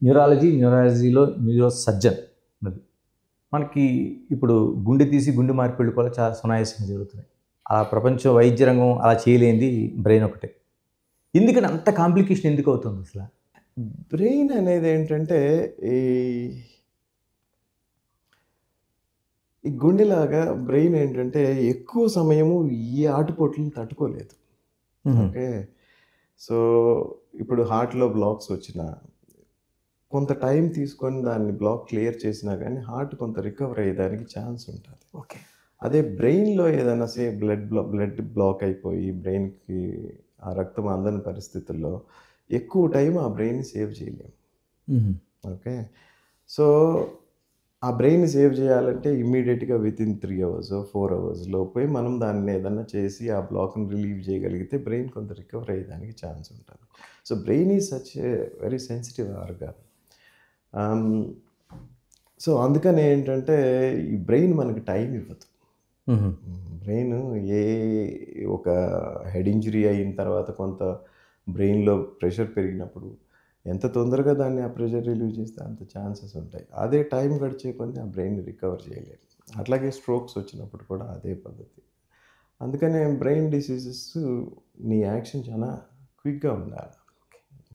న్యూరాలజీలో neuro surgeon ఉన్నది. మనకి ఇప్పుడు గుండె తీసి గుండె మార్పిళ్ళు కూడా చాలా సునాయాసంగా జరుగుతున్నాయి. ఆ ప్రపంచ వైద్య రంగం అలా చేయలేనిది బ్రెయిన్ ఒకటే. ఎందుకని అంత కాంప్లికేషన్ ఎందుకు అవుతుంది అసల? బ్రెయిన్ అనేది ఏంటంటే ఈ ఈ గుండెలాగా బ్రెయిన్ ఏంటంటే ఎక్కువ సమయము ఈ ఆటుపోట్లను తట్టుకోలేదు. ఓకే. సో, ఇప్పుడు హార్ట్‌లో బ్లాక్స్ వచ్చినా, కొంత టైం తీసుకొని దాన్ని బ్లాక్ క్లియర్ చేసినా గానీ, హార్ట్ కొంత రికవర్ అయ్యేదానికి ఛాన్స్ ఉంటది. ఓకే. అదే బ్రెయిన్‌లో ఏదైనా బ్లడ్ బ్లాక్ అయిపోయి బ్రెయిన్‌కి ఆ రక్తం అందని పరిస్థితుల్లో ఎక్కువ టైం ఆ బ్రెయిన్‌ని సేవ్ చేయలేము. ఓకే. సో, ఆ బ్రెయిన్‌ని సేవ్ చేయాలంటే ఇమ్మీడియేట్‌గా వితిన్ 3 అవర్సో, 4 అవర్స్ లోపే మనం దాన్ని ఏదన్నా చేసి ఆ బ్లాక్‌ని రిలీవ్ చేయగలిగితే బ్రెయిన్ కొంత రికవర్ అయ్యేదానికి ఛాన్స్ ఉంటది. So, brain is such a very sensitive organ. ఆహ్, సో, అందుకని ఏంటంటే ఈ బ్రెయిన్ మనకి టైం ఇవ్వదు. బ్రెయిన్ ఏ ఒక హెడ్ ఇంజ్రీ అయిన తర్వాత కొంత బ్రెయిన్‌లో ప్రెషర్ పెరిగినప్పుడు ఎంత తొందరగా దాన్ని ఆ ప్రెషర్ రిలీవ్ చేస్తే అంత ఛాన్సెస్ ఉంటాయి. అదే టైం గడిచే కొద్దీ ఆ బ్రెయిన్‌ని రికవర్ చేయలేము. అట్లాగే స్ట్రోక్స్ వచ్చినప్పుడు కూడా అదే పద్ధతి. అందుకనే బ్రెయిన్ డిసీజెస్ నీ యాక్షన్ చాలా క్విక్‌గా ఉండాలి.